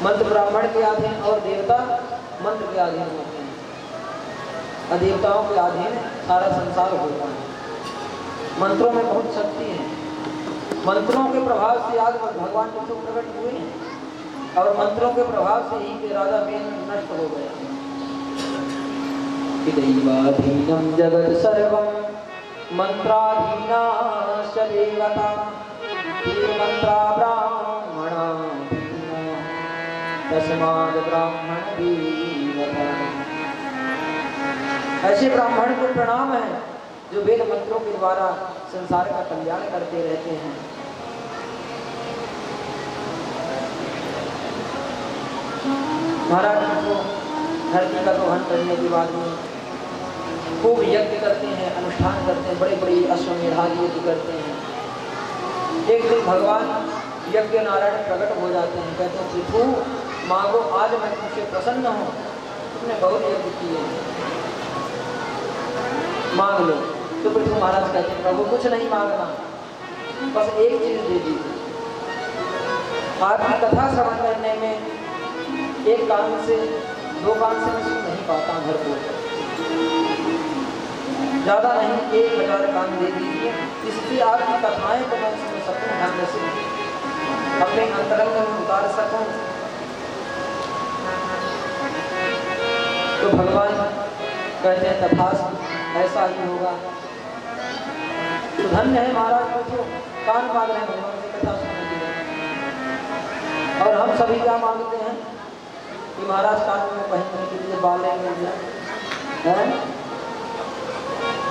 मंत्र ब्राह्मण के अधीन और देवता मंत्र के अधीन होते हैं। अदेवताओं के अधीन सारा संसार होता है। मंत्रों में बहुत शक्ति है। मंत्रों के प्रभाव से आज भगवान विष्णु प्रकट हुए हैं और मंत्रों के प्रभाव से ही के राजा वेन नष्ट हो गए। दैवाधीनम जगत सर्वम मंत्राधीना देवता मंत्रा ब्राह्मणा तस्माद ब्राह्मण देवता। ऐसे ब्राह्मण को प्रणाम है जो वेद मंत्रों के द्वारा संसार का कल्याण करते रहते हैं। महाराज को धरती का दोहन करने के बाद में खूब यज्ञ करते हैं, अनुष्ठान करते हैं, बड़े बड़े अश्वमेधादि यज्ञ करते हैं। एक दिन भगवान यज्ञ नारायण प्रकट हो जाते हैं, कहते हैं पृथु मांगो, आज मैं तुमसे प्रसन्न हूँ, तुमने बहुत यज्ञ किए, मांग लो। तो पृथु महाराज कहते हैं प्रभु कुछ नहीं मांगना, बस एक चीज दे दीजिए। आपकी कथा श्रवण करने में एक कान से दो कान से मैं सुन नहीं पाता भरपूर, ज्यादा नहीं 1000 कान दे दीजिए, इससे आपकी कथाएं को मैं सुन सकूं, ढंग से अपने अंतरंग में उतार सकूं। तो भगवान कहते हैं तथास्तु, ऐसा ही होगा। तो धन्य है महाराज पूछो कान मांग रहे हैं भगवान की कथा सुनने के लिए। और हम सभी क्या मांगते हैं कि महाराज कान में पहनने के लिए बालें मिल जाए,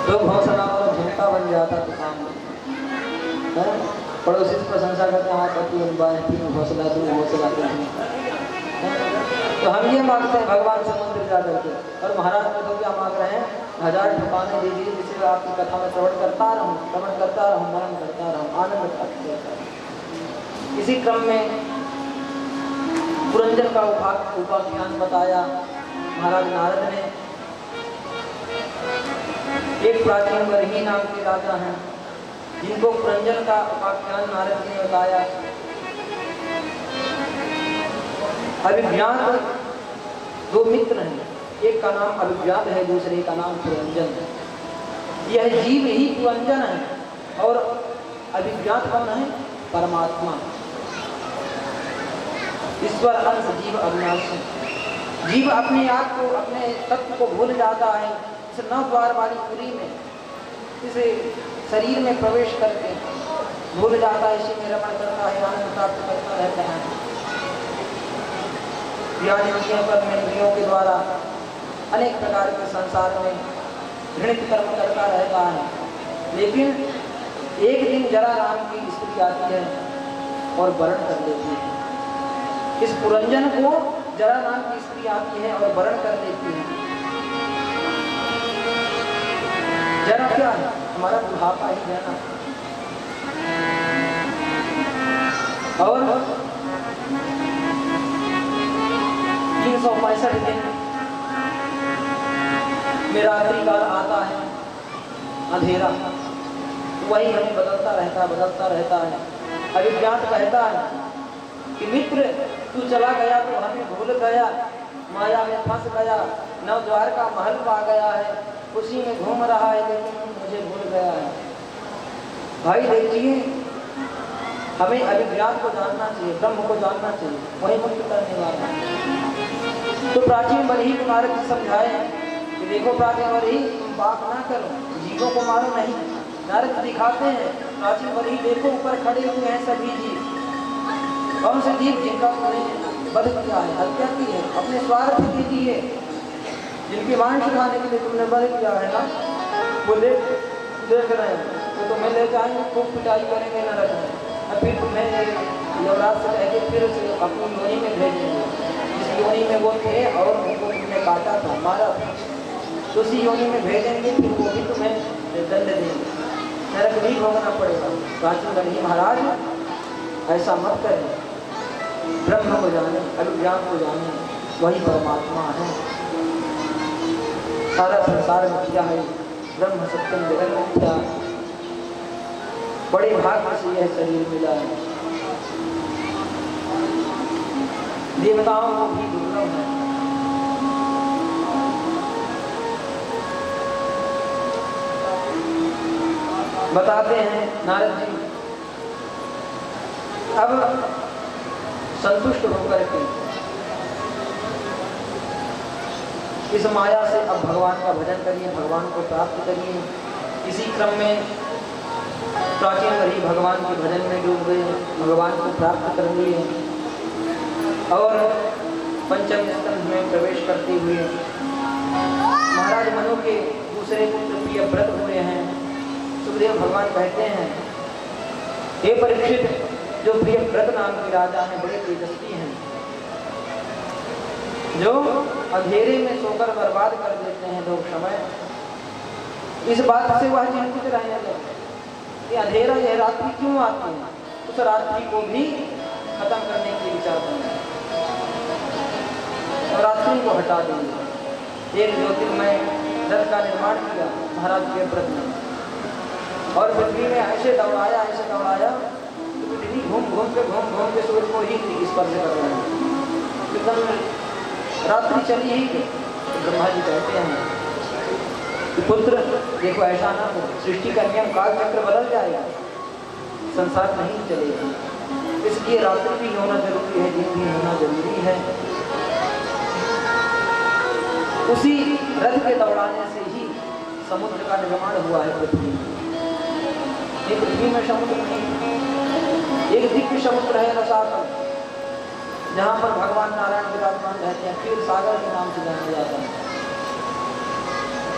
तो घोषणा और झुमका बन जाता तो काम है। पड़ोसी से प्रशंसा करते हैं, घोषणा तो हम ये मांगते हैं भगवान से मंदिर जा करके। और महाराज तो क्या मांग रहे हैं, 1000 ठिकाने दीजिए जिससे आपकी कथा में श्रवण करता रहूं, मनन करता रहूं, आनंद प्राप्त करता रहूं। इसी क्रम में पुरंजन का उपाख्यान बताया महाराज नारद ने। एक प्राचीन बरही नाम के राजा हैं जिनको पुरंजन का उपाख्यान नारद ने बताया। अभिज्ञात दो मित्र हैं, एक का नाम अभिज्ञात है, दूसरे का नाम पुरंजन है। यह जीव ही पुरंजन है और अभिज्ञात कौन है, परमात्मा, ईश्वर अंश जीव अविनाशी। जीव अपने आप को, अपने तत्व को भूल जाता है इस 9 द्वार वाली पुरी में, इसे शरीर में प्रवेश करके भूल जाता है, इसी में रमण करता है, आनंद प्राप्त करता रहता है। ज्ञानेंद्रियों पर इंद्रियों के द्वारा अनेक प्रकार के संसार में घृणित कर्म करता रहता है। लेकिन एक दिन जरा राम की स्त्री आती है और वरण कर लेती है। इस पुरंजन को जरा नाम की स्त्री आती है और वरण कर लेती है। जरा क्या है, हमारा बुढ़ापा ही है ना। और 365 दिन में रात्रि काल आता है, अंधेरा, वही हमें बदलता रहता है। अभिज्ञात कहता है कि मित्र तू चला गया तो हमें भूल गया, माया में फंस गया, 9 द्वार का महल पा गया है, उसी में घूम रहा है, लेकिन मुझे भूल गया है। भाई देखिए, हमें अभिज्ञात को जानना चाहिए, ब्रह्म को जानना चाहिए, वही मुक्त करने वाला है। तो प्राचीन बरही को नारद जी समझाए कि देखो प्राचीन बरही, तुम पाप ना करो, जीवों को मारो नहीं। नारद दिखाते हैं प्राचीन बरही, देखो ऊपर खड़े हुए हैं सभी जीव, कौन से जीव जिनका तुमने वध किया है, हत्या की है, अपने स्वार्थ के लिए, जिनकी मांस खाने के लिए तुमने वध किया है ना, वो देख रहे हैं, तो तुम्हें ले जाएंगे, खूब पिटाई करेंगे नरक में, और फिर तुम्हें युवराज से कह के फिर अपनी योनि में भेजेंगे, जिस योनि में वो थे और उनको तुमने काटा था, मारा था, तो उसी योनि में भेजेंगे, फिर वो भी तुम्हें दंड देंगे, नरक भी भोगना पड़ेगा। प्राचीन बरही महाराज ऐसा मत करें, ब्रह्म को जाने, अभिज्ञान को जाने, वही परमात्मा है। सारा संसार में क्या है, ब्रह्म सत्यम जगत मिथ्या। बड़े भाग्य से यह शरीर मिला है। देवताओं को भी दुर्लभ है। बताते हैं नारद जी, अब संतुष्ट होकर के इस माया से अब भगवान का भजन करिए, भगवान को प्राप्त करिए। इसी क्रम में प्राचीन ऋषि भगवान के भजन में डूब गए, भगवान को प्राप्त कर लिए और पंचम स्कंध में प्रवेश करते हुए महाराज मनु के दूसरे पुत्र प्रियव्रत हुए हैं। सुखदेव भगवान कहते हैं, हे परीक्षित, जो प्रियव्रत नाम के राजा हैं बड़े तेजस्वी हैं, जो अंधेरे में सोकर बर्बाद कर देते हैं लोग समय। इस बात से वह चिंतित रहने लगे कि अंधेरा यह रात्रि क्यों आती है, उस रात्रि को भी खत्म करने के विचार करेंगे और रात्रि को हटा देंगे। एक ज्योतिर्मय रथ का निर्माण किया महाराज प्रियव्रत ने और पृथ्वी में ऐसे दौड़ाया तो पृथ्वी घूम घूम के सूर्य को ही स्पर्श कर रहे हैं। एकदम रात्रि चली ही तो ब्रह्मा जी कहते हैं कि पुत्र देखो, ऐसा ना हो, सृष्टि का नियम काल चक्र बदल जाएगा, संसार नहीं चलेगा, इसलिए रात्रि भी होना जरूरी है, दिन भी होना जरूरी है। उसी रथ के दौड़ाने से ही समुद्र का निर्माण हुआ है पृथ्वी में। ये पृथ्वी में समुद्र नहीं, एक दिव्य समुद्र है रसातल, जहाँ पर भगवान नारायण विराजमान रहते हैं, क्षीर सागर के नाम से जाना जाता है।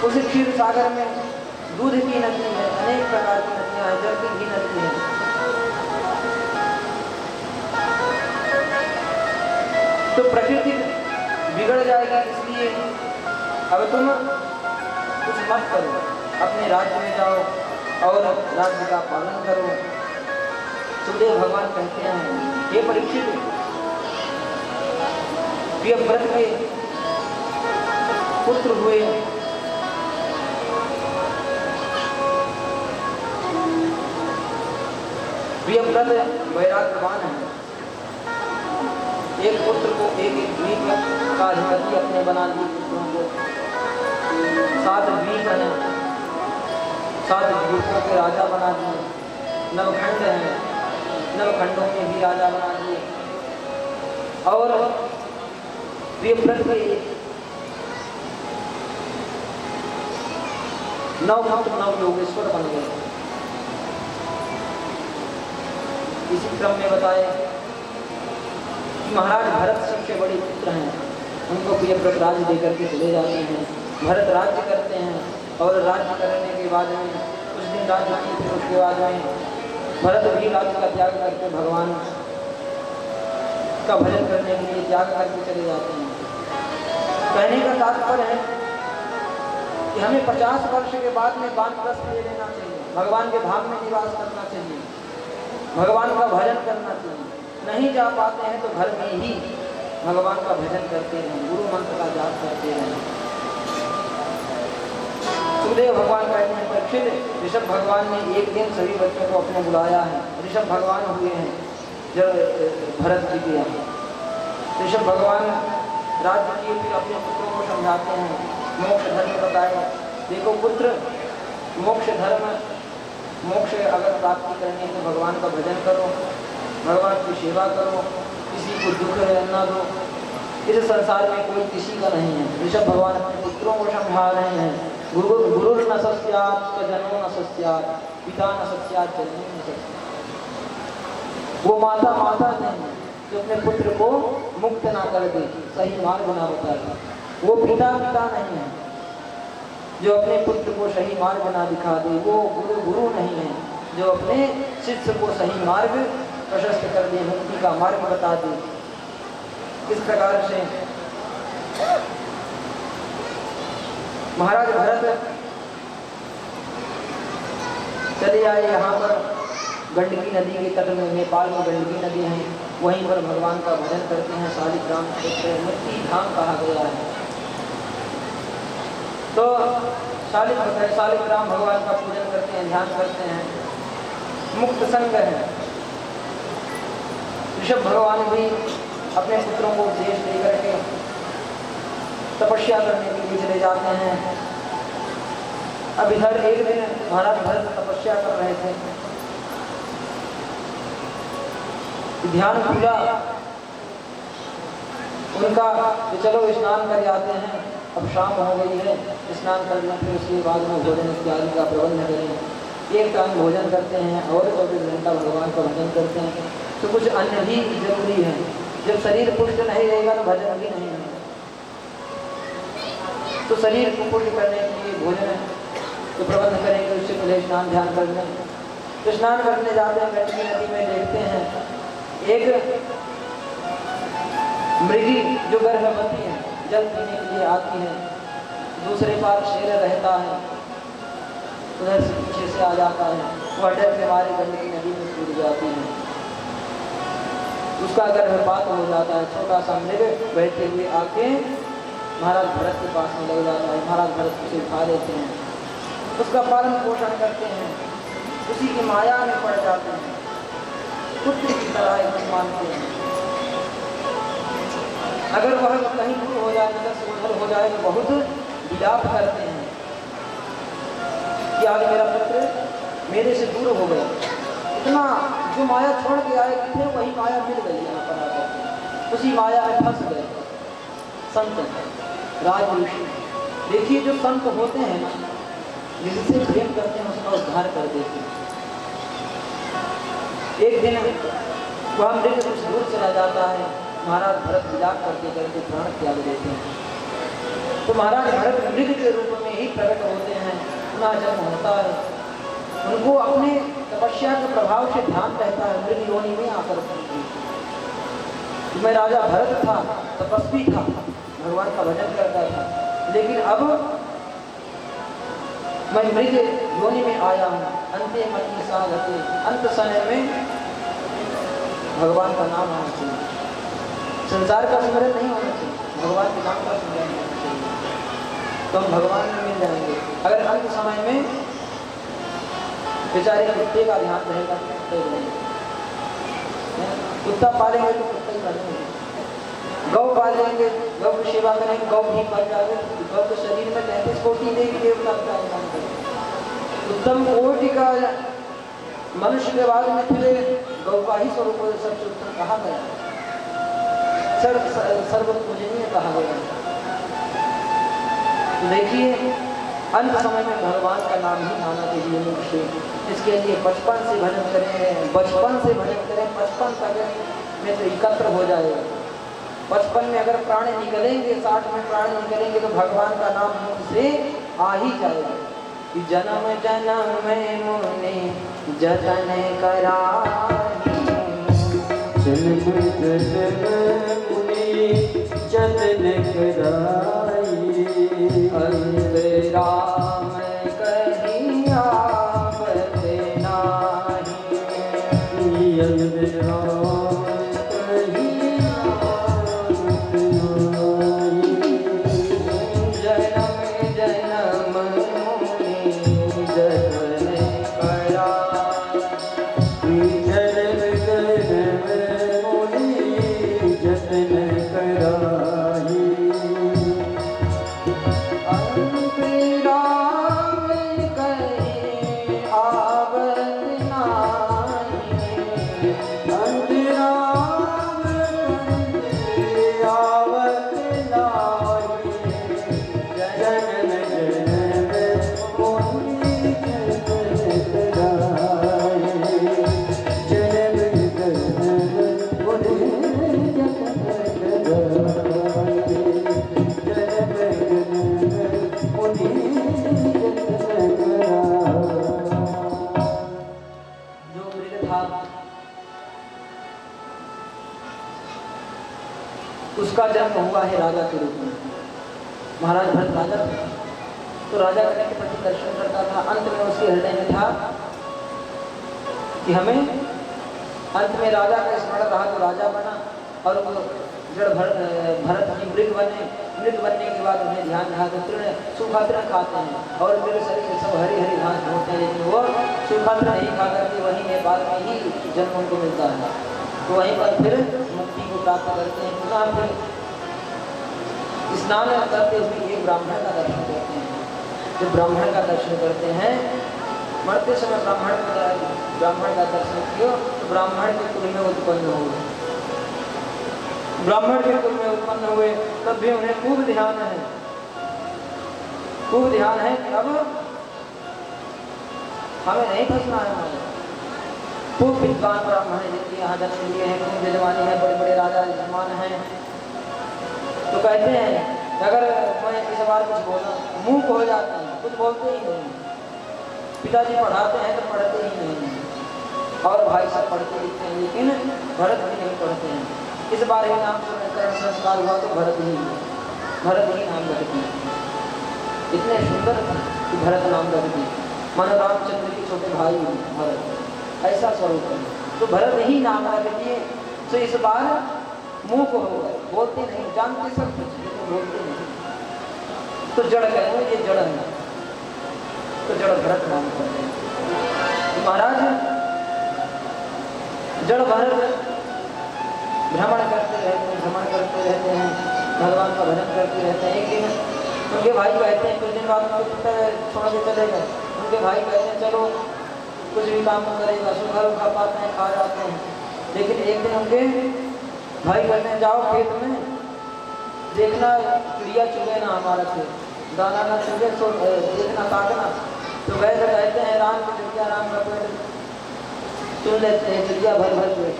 उस क्षीर सागर में दूध की नदी है, अनेक प्रकार की नदियां हैं, जल की भी नदी है। तो प्रकृति बिगड़ जाएगी, इसलिए अब तुम कुछ मत करो, अपने राज्य में जाओ और राज्य का पालन करो। सुखदेव भगवान कहते हैं, हे परीक्षित, प्रियव्रत के पुत्र हुए प्रियव्रत वैराग्यवान है। एक पुत्र को एक द्वीप का अधिपति अपने बना दिए, पुत्रों को 7 द्वीप हैं, 7 द्वीपों के राजा बना दिए। नवखंड हैं, नवखंडों में भी राजा बना दिए और प्रियव्रत के 9 योगेश्वर बन गए। इसी क्रम में बताया कि महाराज भरत सबसे बड़े पुत्र हैं, उनको प्रियव्रत राज्य देकर के चले जाते हैं। भरत राज्य करते हैं और राज्य करने के बाद में कुछ दिन राज्य नहीं, फिर उसके बाद में भरत भी राज्य का त्याग करके भगवान का भजन करने के लिए त्याग करके चले जाते हैं। कहने का तात्पर्य है कि हमें 50 वर्ष के बाद में वानप्रस्थ ले लेना चाहिए, भगवान के धाम में निवास करना चाहिए, भगवान का भजन करना चाहिए। नहीं जा पाते हैं तो घर में ही भगवान का भजन करते रहें, गुरु मंत्र का जाप करते रहें। सुखदेव भगवान कहते हैं, परीक्षित, ऋषभ भगवान ने एक दिन सभी बच्चों को अपने बुलाया है। ऋषभ भगवान हुए हैं जब भरत जी के यहाँ। ऋषभ भगवान राज्य किए, फिर अपने पुत्रों को समझाते हैं, मोक्ष धर्म बताए। देखो पुत्र, मोक्ष धर्म, मोक्ष अगर प्राप्ति करनी है तो भगवान का भजन करो, भगवान की सेवा करो, किसी को दुख न दो। इस संसार में कोई किसी का नहीं है। ऋषभ भगवान अपने पुत्रों को समझा रहे हैं, गुरु न सस्यात् स्वजनो न सस्यात्, पिता न सस्यात् जननी न सस्यात्। वो माता नहीं है जो अपने पुत्र को मुक्त ना कर दे, सही मार्ग ना बता दे। वो पिता नहीं है जो अपने पुत्र को सही मार्ग ना दिखा दे। वो गुरु नहीं है जो अपने शिष्य को सही मार्ग प्रशस्त कर दे, मुक्ति का मार्ग बता दे। इस प्रकार से महाराज भरत चले आए यहाँ पर गंडकी नदी के तट में। नेपाल में गंडकी नदी है, वहीं पर भगवान का भजन करते हैं। शालिग्राम क्षेत्र मुक्ति धाम कहा गया है। तो शालिग्राम भगवान का पूजन करते हैं, ध्यान करते हैं, मुक्त संग है। ऋषभ भगवान भी अपने पुत्रों को उपदेश देकर के तपस्या करने के लिए चले जाते हैं। अब इधर एक दिन महाराज भरत तपस्या कर रहे थे, ध्यान खुला उनका कि चलो स्नान कर जाते हैं, अब शाम हो गई है, स्नान कर लें, फिर उसके बाद में भोजन इत्यादि का प्रबंध करें। एक टाइम भोजन करते हैं और 24 घंटा भगवान का भजन करते हैं। तो कुछ अन्य भी जरूरी है, जब शरीर पुष्ट नहीं रहेगा तो भजन भी नहीं होगा। तो शरीर को पुष्ट करने के लिए भोजन तो प्रबंध करेंगे, उससे पहले स्नान ध्यान कर लें। तो स्नान करने जाते हैं, गंडकी नदी में देखते हैं एक मृगी जो गर्भवती है, जल पीने के लिए आती है, दूसरे पार शेर रहता है, उधर से पीछे से आ जाता है, वह डर के मारे गंडकी नदी में कूद जाती है, उसका गर्भपात हो जाता है। छोटा सा मृग बैठे हुए आके महाराज भरत के पास में लग जाता है। महाराज भरत उसे उठा लेते हैं, उसका पालन पोषण करते हैं, उसी की माया में पड़ जाते हैं, पुत्र की तरह एकदम मानते हैं। अगर वह कहीं दूर हो जाए, नजर से उधर हो जाए तो बहुत विलाप करते हैं कि आज मेरा पुत्र मेरे से दूर हो गया। इतना जो माया छोड़ के आए थे वही माया मिल गई यहाँ पर आकर, उसी माया में फंस गए संत राज ऋषि। देखिए जो संत होते हैं ना, जिससे प्रेम करते हैं उसका उद्धार कर देते हैं। एक दिन वह मृग कुछ दूर चला जाता है, महाराज भरत विलाप करते करके प्राण त्याग देते हैं। तो महाराज भरत मृग के रूप में ही प्रकट होते हैं, पुनः जन्म होता है। उनको अपने तपस्या के प्रभाव से ध्यान रहता है, मृग योनि में आकर मैं राजा भरत था, तपस्वी था, भगवान का भजन करता था, लेकिन अब मैं मृग योनि में आया हूँ। अंते मति साधते, अंत समय में भगवान का नाम होना चाहिए, संसार का स्मरण नहीं होना चाहिए, भगवान के नाम का स्मरण होना चाहिए, तो हम भगवान में मिल जाएंगे। अगर अंत समय में बेचारे कुत्ते का ध्यान रहेगा, कुत्ता पालेंगे तो कुत्ता ही पालेंगे, गौ पालेंगे, गौ की सेवा करेंगे, गौ भी पाल जाएंगे। गौ के शरीर में 33 कोटि देवी देवता का काम करेंगे। उत्तम कोटि का मनुष्य के बाद में फिर गौ का ही स्वरूप सबसे उत्तम कहा गया, सर्व पूजनीय कहा गया। तो देखिए अंत समय में भगवान का नाम ही आना चाहिए मनुष्य। इसके लिए बचपन से भजन करें, बचपन से भजन करें, बचपन तक में तो एकत्र हो जाएगा। बचपन में अगर प्राण निकलेंगे, 60 में प्राण निकलेंगे तो भगवान का नाम मुख से आ ही जाएगा। कि जन्म जन्म में मुनि जतन कराही, जन्म जन्म मुनि जतन कराई, अंत राम कहीं आवत नाही, अंत राम कहीं आवत नाही। जन्म जन्म मुनि जतन कराई, जन्म जन्म मुनि जतन कराई, अंत राम कहीं आवत नाही, अंत राम कहीं आवत नाही। जन्म जन्म मुनि जतन कराई, जन्म जन्म मुनि जतन कराई, जन्म जन्म मुनि जतन कराई। जो मृग था उसका जन्म हुआ है राजा के रूप में। महाराज भरत राजा थे, तो राजा करने के प्रति दर्शन करता था। अंत में उसके हृदय में था कि हमें अंत में राजा का स्मरण रहा तो राजा बना, और वो जड़ भरत की मृग बने। मृग बनने के बाद उन्हें ध्यान रहा तो तृण सूखा तृण खाते हैं और मेरे शरीर में सब हरी हरी घास ढूंढते हैं, लेकिन वो सूखा तृण नहीं खा करके वहीं नेपाल में ही जन्म उनको मिलता है। तो वहीं पर फिर मुक्ति को प्राप्त करते हैं। पुनः फिर स्नान करते हुए एक ब्राह्मण का दर्शन करते हैं। जब ब्राह्मण का दर्शन करते हैं, मरते समय ब्राह्मण का दर्शन किया तो ब्राह्मण के कुल में उत्पन्न हुए। ब्राह्मण के कुल में उत्पन्न हुए तब भी उन्हें खूब ध्यान है कि अब हमें नहीं फंसना है। हमारे खूब विद्वान ब्राह्मण है जिनके यहाँ जन्म लिए हैं, खूब यजमानी है, बड़े बड़े राजा यजमान हैं, तो कहते हैं अगर मैं इस बार कुछ बोला मुंह हो जाते हैं, कुछ बोलते ही नहीं। पिताजी पढ़ाते हैं तो पढ़ते ही नहीं, और भाई सब पढ़ते लिखते हैं, लेकिन भरत भी नहीं पढ़ते हैं। इस बार ही नाम संस्कार हुआ तो भरत ही नाम रख दिया। इतने सुंदर कि भरत नाम रख दिया। मानो रामचंद्र के छोटे भाई भरत, ऐसा स्वरूप है, तो भरत ही नाम रख दिए। तो इस बार मुंह को हो गए, बोलते नहीं, जानते सब कुछ लेकिन बोलते नहीं। तो जड़ कहें ये जड़ है, तो जड़ भरत नाम करते हैं। महाराज जड़ भरत भ्रमण करते रहते हैं, भगवान का भजन करते रहते हैं। एक दिन उनके भाई कहते हैं, कुछ दिन बाद उनके पिता छोड़ के चले गए। उनके भाई कहते हैं चलो कुछ भी काम करेगा, सुबह खा पाते हैं, खा जाते हैं। लेकिन एक दिन उनके भाई कहते हैं जाओ खेत में देखना चिड़िया चुगे ना हमारा खेत, दाना ना चुगे तो देखना काटना। तो गए तो कहते हैं राम की चिड़िया, राम का पेड़ चुन लेते हैं, चिड़िया भर भर पेड़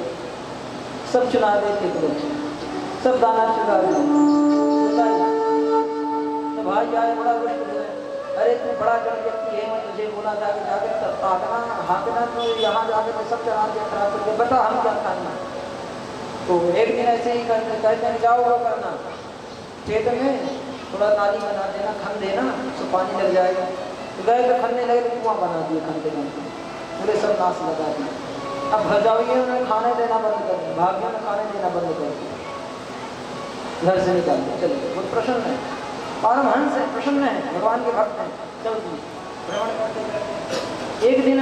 सब चुना देते लोग, सब दाना चुरा देते। तो भाई आए, बड़ा रुष्ट हुए, अरे तू बड़ा जड़ व्यक्ति है, मैं तुझे बोला था कि जाके ताकना हाँकना, तो यहाँ जाके मैं सब चढ़ा के खराब करके बता हम क्या खाना। तो एक दिन ऐसे ही कहते हैं जाओ वो करना, खेत में थोड़ा नाली बना देना, खन देना, तो पानी लग जाएगा। तो गए तो खनने लगे तो कुआं बना दिए, खनते खनते पूरे सब नाश लगा दिए। अब भजाइए उन्हें खाने देना बंद कर दिया, भाग्यों में खाने देना बंद कर दिया, घर से निकाल दिया। चलिए बहुत प्रसन्न है, पारमहंस है, प्रसन्न है, भगवान के भक्त हैं। चल भ्रमण करते एक दिन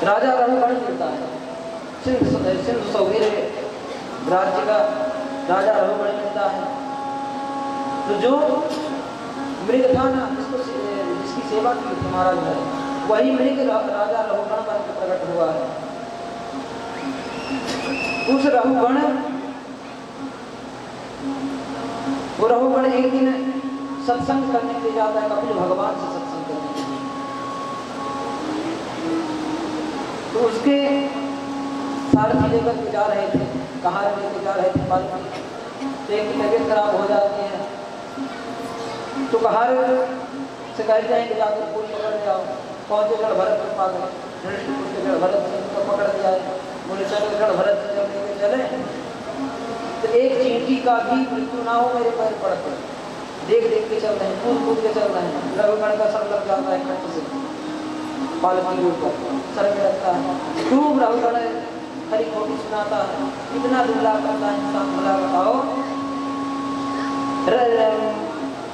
राजा रघुगण मिलता है, सिंधु सौवीर राज्य का राजा रघुगण मिलता है। तो जो मृग था ना, जिसकी सेवा की तुम्हारा घर, वही मृग राजा रघुगण बन के प्रकट हुआ है। उस रघुगण वो रघुगण एक दिन सत्संग करने के लिए जाता है, कपिल भगवान से सत्संग करने के लिए। तो उसके सारथी लेकर के जा रहे थे, कहाँ लेकर जा रहे थे मालूम, तो एक की तबीयत खराब हो जाती है। तो कहार से कहते हैं कि जाकर पुल पकड़ ले आओ। पहुँचे जड़ भरत के पास, जड़ भरत को पकड़ लिया है, बोले चलो जड़ भरत से जब लेके चले तो एक चींटी का भी मृत्यु ना हो मेरे पैर पड़ते, देख देख के चल रहे हैं, कूद कूद के चल रहे हैं। रघुगण का सर लग जाता है कंठ से, पालकी के ऊपर सर में लगता है। खूब रघुगण हरी खोटी सुनाता है, कितना दुबला करता है इंसान, भला बताओ,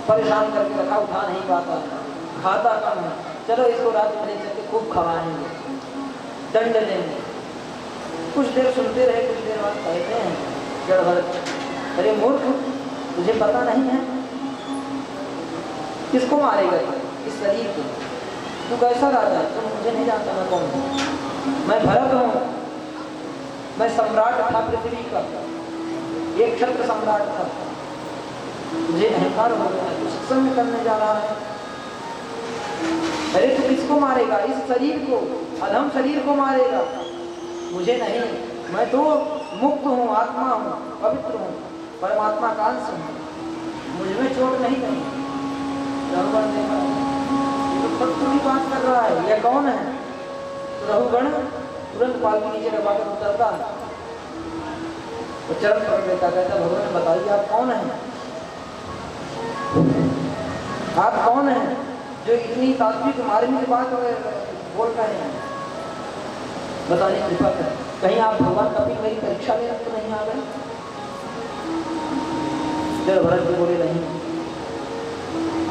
परेशान करके रखा, उठा नहीं पाता, खाता कम है। चलो इसको रात में ले चल के खूब खवाएंगे, दंड देंगे। कुछ देर सुनते रहे, कुछ देर बाद कहते हैं जड़ भरत, अरे मूर्ख, तुझे पता नहीं है किसको मारेगा, इस शरीर को? तू कैसा राजा है? तुम मुझे नहीं जानता मैं कौन हूँ। मैं भरत हूँ, मैं सम्राट था पृथ्वी का, एक क्षत्र सम्राट था। तुझे अहंकार हो गया है, तू सत्संग करने जा रहा है। अरे तू किसको मारेगा? इस शरीर को, अधम शरीर को मारेगा, मुझे नहीं। मैं तो मुक्त हूँ, आत्मा हूँ, पवित्र हूँ, परमात्मा का अंश हूँ, मुझमें चोट नहीं कहीं। रघुगण देखा ये तो थोड़ी बात कर रहा है, यह कौन है? तो रघुगण तुरंत पालकी नीचे दबाकर उतरता है, वो चरण पकड़ लेता, कहता भगवान बताइए आप कौन हैं? आप कौन हैं जो इतनी तात्विक मार्मिक बात बोल रहे हैं? बताने की कृपा करें, कहीं आप भगवान कभी मेरी परीक्षा लेने तो नहीं आ गए? जड़ भरत भी बोले नहीं।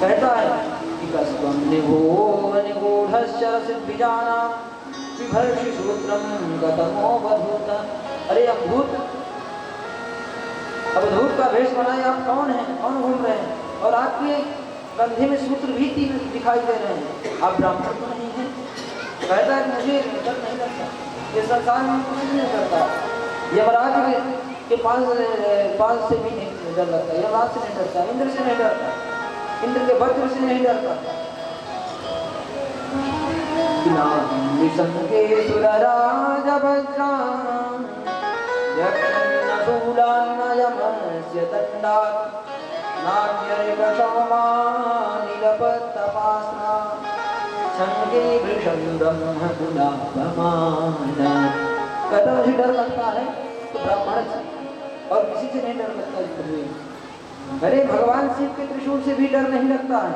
कहता है कि कस्त्वं निगूढ़श्चर सिद्धिजानां बिभर्षि सूत्रं गतमोऽवधूत अरे अवधूत का वेश बनाए आप कौन हैं, कौन घूम रहे हैं, और आपके कंधे में सूत्र भी तीन दिखाई दे रहे हैं, आप ब्राह्मण तो नहीं हैं। कहता है मुझे डर नहीं लगता, ये संसार में कुछ नहीं करता, यमराज के पास से भी नहीं डर लगता, यमराज से नहीं डरता, इंद्र से नहीं डरता, इंद्र के वज्र से नहीं डरता। सुरराज वज्रां यक्षन्नशूलान्नयमस्य दण्डात् नान्यैकसौमानिलपत्तपास्ना संगे वृषं ब्रह्म कुलापमानात्। कहता मुझे डर लगता है तो ब्राह्मण से और किसी से नहीं डर लगता है। अरे भगवान शिव के त्रिशूल से भी डर नहीं लगता है।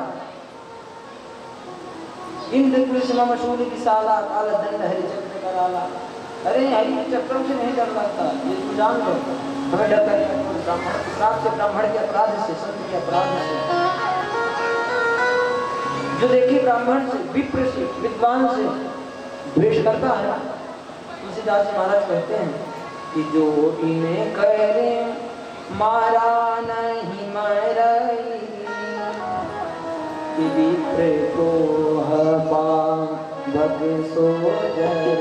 इंद्र कृष्ण मम शूल विशाला काल दंड हरि चक्र कराला। अरे हरि चक्रों से नहीं डर लगता, ये तू जान लो। हमें डर लगता है ब्राह्मण के श्राप से, ब्राह्मण के अपराध से, संत के अपराध से। जो देखिए ब्राह्मण से, विप्र से, विद्वान से द्वेष करता है, तुलसीदास जी महाराज कहते हैं कि जो इन्हें करे मारा नहीं मरई, विप्र द्रोह पावक सो जरई।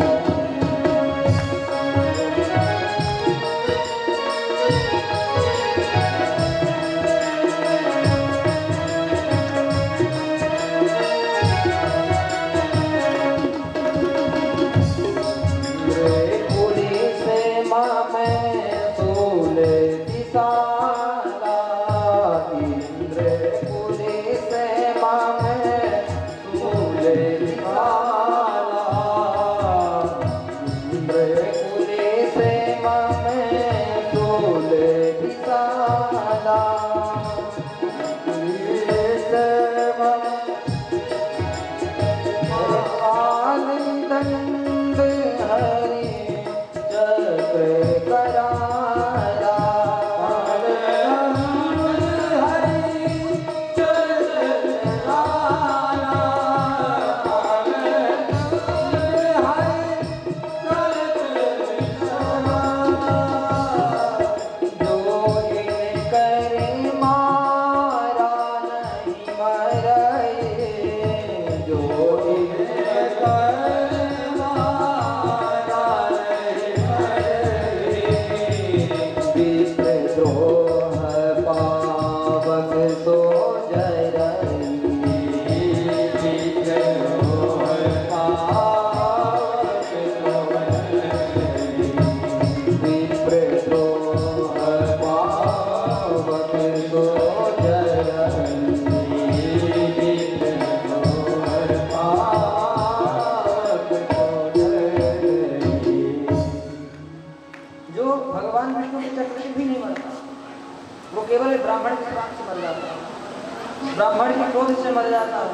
ब्राह्मण के क्रोध से मर जाता है।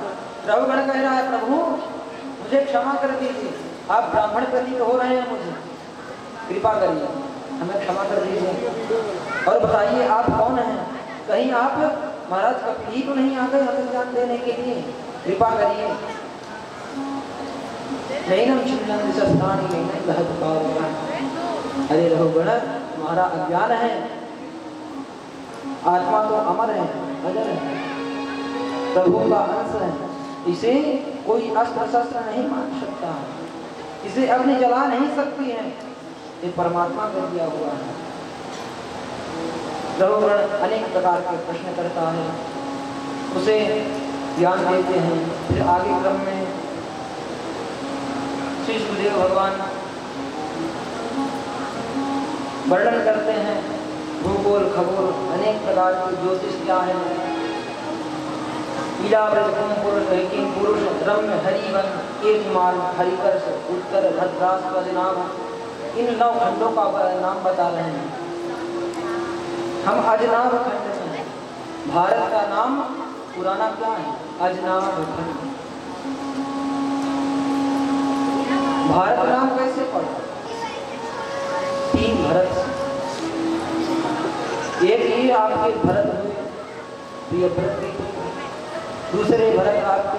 रघुगण कह रहा है प्रभु मुझे क्षमा कर दीजिए, आप ब्राह्मण प्रतीत हो रहे हैं, मुझे कृपा करिए, हमें क्षमा कर दीजिए और बताइए आप कौन हैं, कहीं आप महाराज कभी तो नहीं आ गए हमें ज्ञान देने के लिए, कृपा करिए। अरे रघुगण तुम्हारा अज्ञान है, आत्मा तो अमर है, अजर है, प्रभु का अंश है, इसे कोई अस्त्र शस्त्र नहीं मार सकता है, इसे अग्नि जला नहीं सकती है, ये परमात्मा कर दिया हुआ है। रघुगण अनेक प्रकार के प्रश्न करता है, उसे ज्ञान देते हैं। फिर आगे क्रम में श्री सुखदेव भगवान वर्णन करते हैं भूगोल खगोल अनेक प्रकार की ज्योतिष क्या है, पुरुष किम पुरुष रम्य हरिवन एकमाल हरिकर्ष उत्तर भद्रास्पद नाम, इन 9 खंडों का नाम बता रहे हैं। हम अजनाभ खंड में हैं। भारत का नाम पुराना क्या है? अजनाभ खंड। भारत नाम कैसे पड़ा? 3 भरत, एक ही आपके भरत हुए प्रिय भरत, दूसरे भरत आपके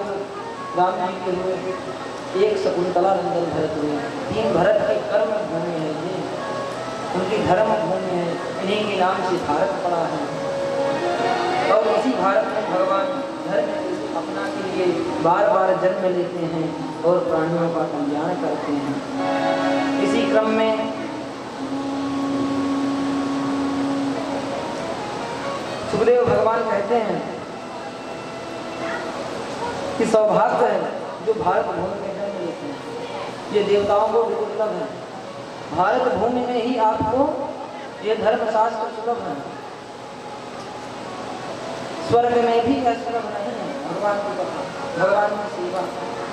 राम जी के हुए, एक शकुंतला नंदन भरत हुए। 3 भरत के कर्म भूमि है ये। उनकी धर्म भूमि है, इन्हीं के नाम से भारत पड़ा है। और इसी भारत में भगवान धर्म अपना के लिए बार बार जन्म लेते हैं और प्राणियों का कल्याण करते हैं। इसी क्रम में सुखदेव भगवान कहते हैं कि सौभाग्य है जो भारत भूमि में जन्म लेते हैं। ये देवताओं को भी दुर्लभ है। भारत भूमि में ही आपको ये धर्मशास्त्र सुलभ है। स्वर्ग में भी यह सुलभ नहीं है। भगवान की कथा, भगवान की सेवा।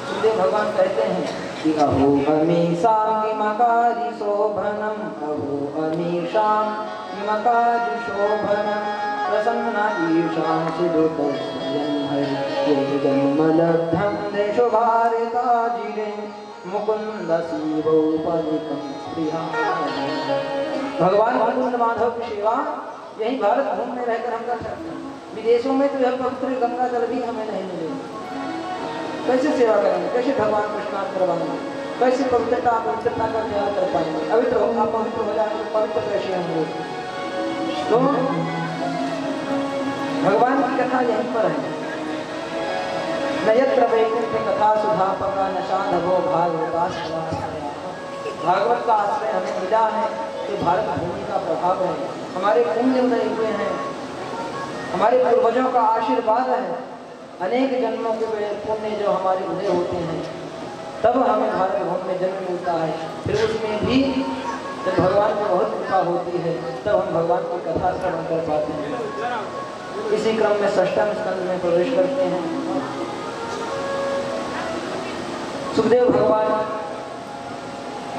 सुखदेव भगवान कहते हैं कि अहो अमीषां किमकारि शोभनम, अहो अमीषां किमकारि शोभनम, प्रसन्ना ईशां सुदुतस्वयं हरि जन्मलब्धं देशो भारताजिरे मुकुंद शिवोपनिकं प्रिया। भगवान मुकुंद माधव की सेवा यही भारत भूमि में रहकर हम कर सकते हैं। विदेशों में तो यह पवित्र गंगा जल भी हमें नहीं मिलेगा। कैसे सेवा करेंगे, कैसे भगवान को स्नान करवाएंगे, कैसे पवित्रता का ख्याल कर पाएंगे। अवित्र होगा, पवित्र हो जाएंगे, पवित्र कैसे होंगे। तो भगवान की कथा यहीं पर है। नयत्र वैकुंठ कथा सुधापका न साधवो भागवताश्रय। भागवत का आश्रय हमें मिला है तो भारत भूमि का प्रभाव है। हमारे पुण्य उदय हुए हैं, हमारे पूर्वजों का आशीर्वाद है। अनेक जन्मों के पुण्य जो हमारे उदय होते हैं तब हमें भारत भूमि में जन्म मिलता है। फिर उसमें भी जब भगवान की बहुत कृपा होती है तब हम भगवान की कथा श्रवण कर पाते हैं। इसी क्रम में षष्ठम स्कंद में प्रवेश करते हैं। सुखदेव भगवान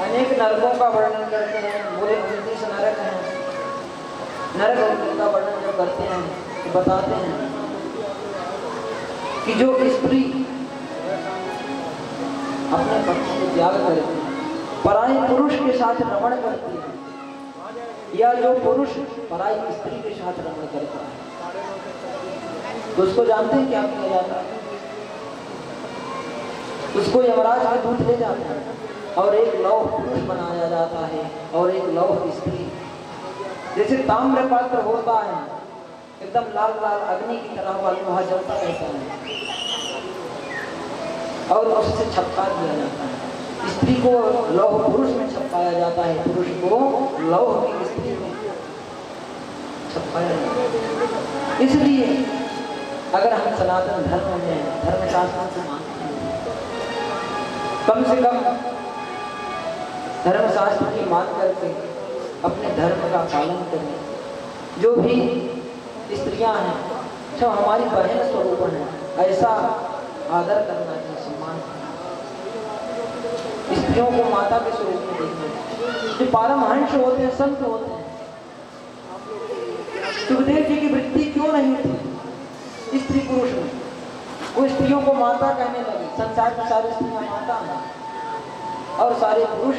अनेक नरकों का वर्णन करते हैं। बोले 29 नरक हैं। नरक का वर्णन जब करते हैं तो बताते हैं कि जो स्त्री अपने पति को त्याग करती है, पराई पुरुष के साथ रमण करती है, या जो पुरुष पराई स्त्री के साथ रमण करता है तो उसको जानते हैं क्या किया जाता है? उसको यमराज का दूत ले जाता है और एक लौह पुरुष बनाया जाता है और एक लौह स्त्री। जैसे ताम्र पात्र होता है एकदम लाल लाल अग्नि की तरह वाला लोहा जलता रहता है और उससे छपका दिया जाता है। स्त्री को लौह पुरुष में छपकाया जाता है, पुरुष को लौह की स्त्री में छपकाया जाता है। इसलिए अगर हम सनातन धर्म में धर्मशास्त्र से मानते हैं, कम से कम धर्मशास्त्र की मान करके अपने धर्म का पालन करें। जो भी स्त्रियां हैं सब हमारी बहन स्वरूप हैं, ऐसा आदर करना चाहिए, सम्मान करना। स्त्रियों को माता के स्वरूप में देखना चाहिए। जो पारमहंस होते हैं, संत होते हैं, सुखदेव जी की वृत्ति क्यों नहीं थी स्त्री पुरुष में? वो स्त्रियों को माता कहने लगे। संसार की सारी स्त्रियां माता हैं और सारे पुरुष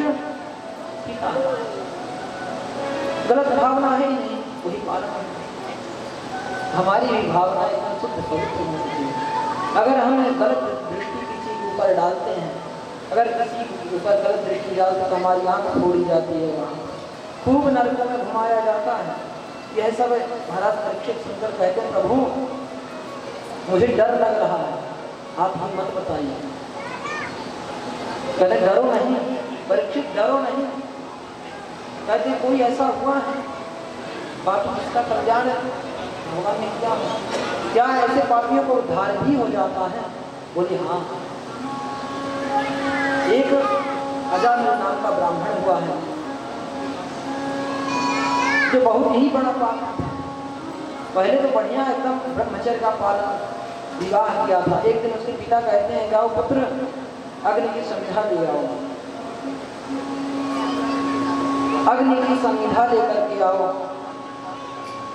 पिता हैं। गलत भावना है ही नहीं, वही पालन। हमारी भी भावना एकदम शुद्ध पवित्र होनी चाहिए। अगर हम गलत दृष्टि किसी के ऊपर डालते हैं, अगर किसी के ऊपर गलत दृष्टि डालते तो हमारी आंख फोड़ी जाती है, वहाँ खूब नरकों में घुमाया जाता है। यह सब महाराज परीक्षित सुनकर कहते हैं, प्रभु मुझे डर लग रहा है, आप हिम्मत बताइए। कहते डरो नहीं परीक्षित, डरो नहीं। कहते कोई ऐसा हुआ है पापी जिसका कल्याण भगवान ने किया, क्या ऐसे पापियों को उद्धार भी हो जाता है? बोले हाँ। एक अजामिल नाम का ब्राह्मण हुआ है जो बहुत ही बड़ा पाप। पहले तो बढ़िया एकदम ब्रह्मचर्य का पालन विवाह किया था। एक दिन उसके पिता कहते हैं जाओ पुत्र अग्नि की संविधा ले आओ, अग्नि की संविधा लेकर के आओ,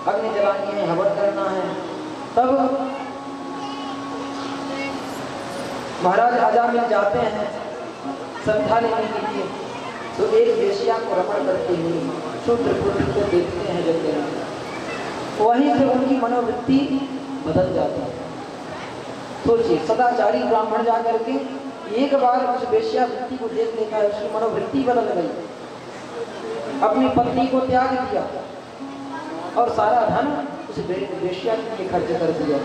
अग्नि जलानी है, हवन करना है। तब महाराज अजामिल जाते हैं संविधा लेने के लिए, तो एक वेश्या को रमण करते हुए शूद्र पुरुष को देखते हैं जब वहीं से उनकी मनोवृत्ति बदल जाती है। सोचिए सदाचारी ब्राह्मण जाकर के एक बार उस वेश्या वृत्ति को देख लेता है, उसकी मनोवृत्ति बदल गई। अपनी पत्नी को त्याग दिया और सारा धन उस वेश्या के लिए खर्च कर दिया।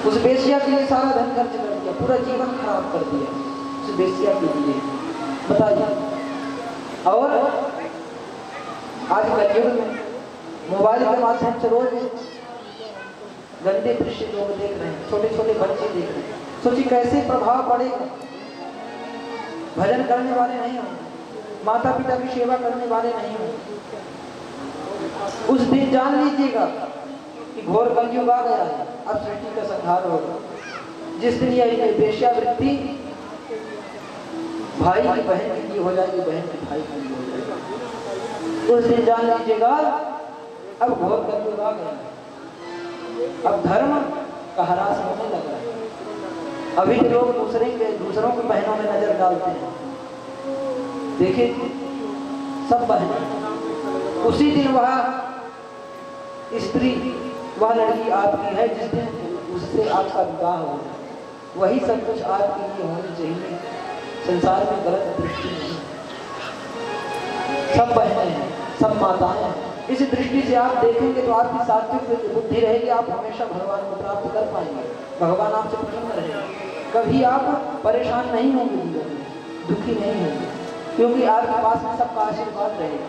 उस वेश्या के लिए सारा धन खर्च कर दिया, पूरा जीवन खराब कर दिया उस वेश्या के लिए, बताइए। और आज कलयुग में मोबाइल के माध्यम से रोज गंदे दृश्य लोग देख रहे हैं, छोटे छोटे बच्चे देख रहे हैं। सोचिए कैसे प्रभाव पड़ेगा। भजन करने वाले नहीं होंगे, माता पिता की सेवा करने वाले नहीं होंगे। उस दिन जान लीजिएगा कि घोर कलयुग आ गया है, अब सृष्टि का संहार होगा। जिस दिन यह वेश्यावृत्ति भाई की बहन के लिए हो जाएगी, बहन की भाई के लिए हो जाएगी, उस दिन जान लीजिएगा अब घोर कलयुग आ गया है। अब धर्म का ह्रास होने लगा है। अभी तो लोग दूसरों की बहनों में नजर डालते हैं। देखिए सब बहन, उसी दिन वह स्त्री, वह लड़की आपकी है जिस दिन उससे आपका विवाह हो, वही सब कुछ आपके लिए होनी चाहिए। संसार में गलत दृष्टि नहीं, सब बहनें हैं, सब माताएं हैं। इस दृष्टि से आप देखेंगे तो आपकी सात्विक बुद्धि रहेगी, आप हमेशा भगवान को प्राप्त कर पाएंगे, भगवान आपसे प्रसन्न रहेंगे। कभी आप परेशान नहीं होंगे, जीवन में दुखी नहीं होंगे, क्योंकि आपके पास में सबका आशीर्वाद रहेगा।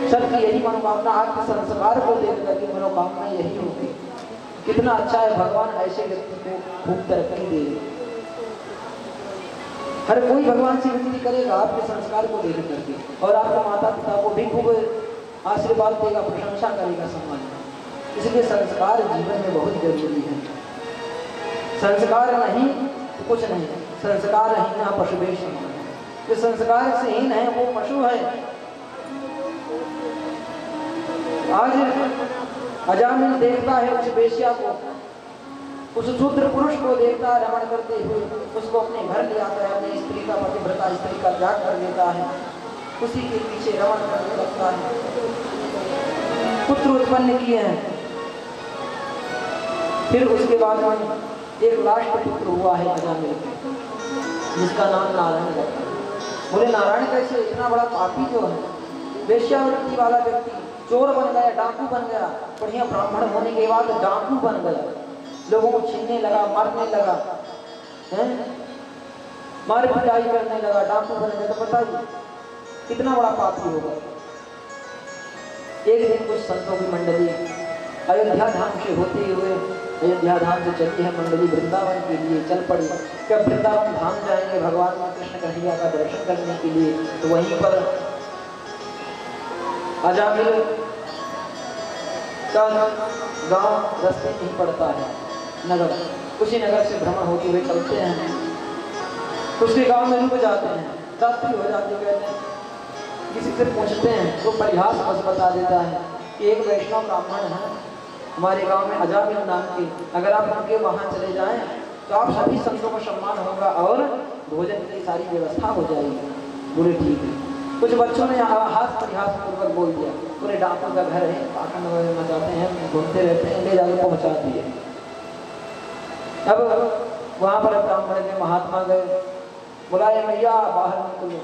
सबकी यही मनोकामना, आपके संस्कार को देख करके मनोकामना यही होगी। कितना अच्छा है, भगवान ऐसे व्यक्ति को खूब तरक्की देगा। हर कोई भगवान से विनती करेगा आपके संस्कार को देख करके, और आपके माता पिता को भी खूब आशीर्वाद देगा, प्रशंसा करेगा, सम्मान। इसलिए संस्कार जीवन में बहुत जरूरी है। संस्कार नहीं तो कुछ नहीं, संस्कार हीन पशुवेश। जो संस्कार से हीन है वो पशु है। आज अजामिल देखता है उस वेश्या को, उस शूद्र पुरुष को देखता है रमण करते हुए, उसको अपने घर ले आता है, अपनी स्त्री का, पतिव्रता स्त्री का त्याग कर देता है, उसी के पीछे रमण करने लगता है। पुत्र उत्पन्न किए हैं, फिर उसके बाद में एक लास्ट पुत्र हुआ है अजामिल, जिसका नाम नारायण रखा। बोले नारायण कैसे, इतना बड़ा पापी जो है, वेश्यावृत्ति वाला व्यक्ति, चोर बन गया, डाकू बन गया, बढ़िया ब्राह्मण होने के बाद डाकू बन गया, लोगों को छीनने लगा, मारने लगा, मार पिटाई करने लगा, डाकू बन गया। तो बताइए कितना बड़ा पापी होगा। एक दिन कुछ संतों की मंडली अयोध्या धाम से होते हुए, अयोध्या धाम से चली है मंडली वृंदावन के लिए चल पड़ी। कब वृंदावन धाम जाएंगे भगवान कृष्ण कन्हैया का दर्शन करने के लिए, तो वहीं पर अजामिल का गांव रास्ते नहीं पड़ता है, नगर, उसी नगर से भ्रमण होते हुए चलते हैं, उसके गांव में रुक जाते हैं, रात्रि हो जाती है। कहते हैं किसी से पूछते हैं तो परिहास बस बता देता है कि एक वैष्णव ब्राह्मण है हमारे गांव में अजामिल नाम के, अगर आप उनके वहाँ चले जाएं तो आप सभी संतों का सम्मान होगा और भोजन की सारी व्यवस्था हो जाएगी। बोले ठीक है। कुछ बच्चों ने हाथ परिहास पूर्वक बोल दिया, पूरे डाकू का घर है, पाखंड वगैरह मचाते हैं, घूमते रहते हैं, ले जाकर पहुँचा दिए। अब वहाँ पर ब्राह्मण के महात्मा गए, बुलाए भैया बाहर निकलो,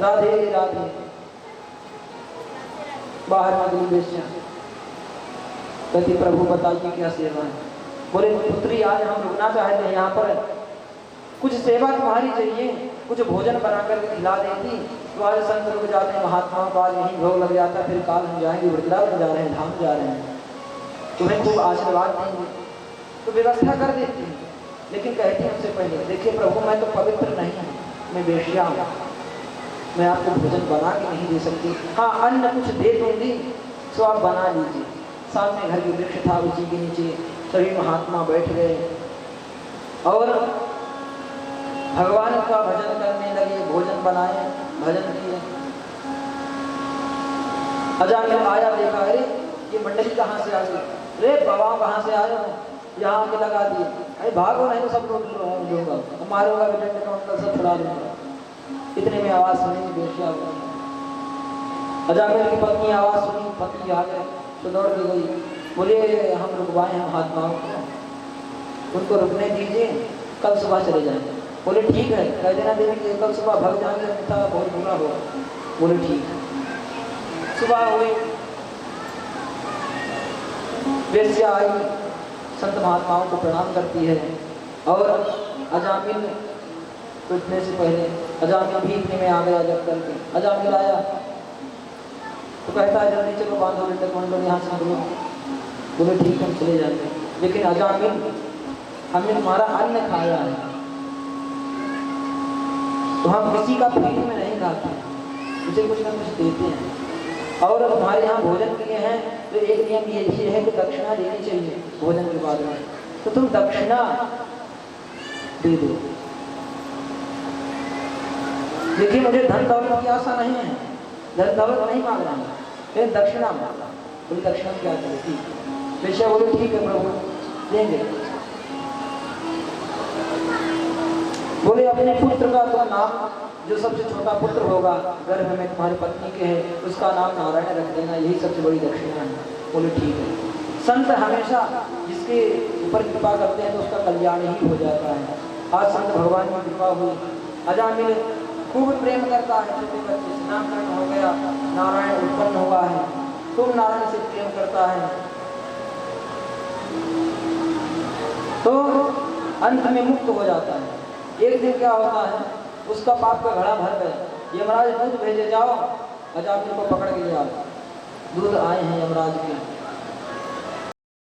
राधे राधे, बाहर निकली बेश्या। कहती प्रभु बताइए क्या सेवा है। बोले पुत्री आज हम रुकना चाहते हैं यहाँ पर, कुछ सेवा तुम्हारी चाहिए, कुछ भोजन बनाकर खिला देती तो आज संत रुक जाते हैं, महात्माओं को आज यहीं भोग लग जाता, फिर काल हम जाएंगे वृंदावन जा रहे हैं, धाम जा रहे हैं, तुम्हें खूब आशीर्वाद देंगे, तो व्यवस्था कर देती है। लेकिन कहती है उससे पहले, देखिए प्रभु मैं तो पवित्र नहीं हूँ, मैं वेश्या हूँ, मैं आपको भोजन बना के नहीं दे सकती, हाँ अन्न कुछ दे दूंगी तो आप बना लीजिए। सामने घर की वृक्ष था, उसी के नीचे सभी महात्मा बैठ गए और भगवान का भजन करने लगे, भोजन बनाए, भजन किए। अजामिल आया, देखा अरे ये मंडली कहाँ से आ गई, रे बाबा कहाँ से आए हो, यहाँ आके लगा दिए, अरे भागो नहीं तो सब लोग लूंगा, मारूंगा, बेटे का सब छुड़ा लूंगा। इतने में आवाज सुनी, बेश्या अजामिल की पत्नी आवाज सुनी, पत्नी आ गए तो दौड़ के गई, बोले हम रुकवाए हैं महात्माओं को, उनको रुकने दीजिए, कल सुबह चले जाएंगे। बोले ठीक है, कह देना देवी कि कल सुबह भग जाएंगे, अन्यथा बहुत बुरा होगा। बोले ठीक है। सुबह हुई, वेश्या आई, संत महात्माओं को प्रणाम करती है और अजामिल उठने से पहले अजामिल भी इतने में आ गया। जब करके अजामिल आया तो कहता है जल्दी चलो बांधो बेटे को, यहाँ से निकलो। बोले ठीक है, हम चले जाते हैं। लेकिन अजामिल, हमने तुम्हारा अन्न खाया है तो हम किसी का फ्री में नहीं खाते, उसे कुछ ना कुछ देते हैं। और तुम्हारे यहाँ भोजन किए हैं तो एक नियम ये भी है कि दक्षिणा देनी चाहिए भोजन के बाद में, तो तुम दक्षिणा दे दो। देखिए मुझे धन दौलत की आशा नहीं है, धन दौलत नहीं मांग रहा हूँ, लेकिन दक्षिणा मांगा। बोले दक्षिणा क्या करें? ठीक है। वेश्या बोले ठीक है प्रभु, देंगे। बोले अपने पुत्र का तो नाम, जो सबसे छोटा पुत्र होगा गर्भ में तुम्हारी पत्नी के है, उसका नाम नारायण रख देना, यही सबसे बड़ी दक्षिणा है। बोले ठीक है। संत हमेशा जिसके ऊपर कृपा करते हैं तो उसका कल्याण ही हो जाता है। आज संत भगवान की कृपा हुई, अजामिल खूब प्रेम करता है छोटे बच्चे से, नामकरण हो गया, नारायण उत्पन्न हुआ है, खूब नारायण से प्रेम करता है। तो अंत में मुक्त हो जाता है। एक दिन क्या होता है, उसका पाप का घड़ा भर गया। यमराज दूध भेजे, जाओ अजामिल को पकड़ के ले आओ। दूध आए हैं यमराज के,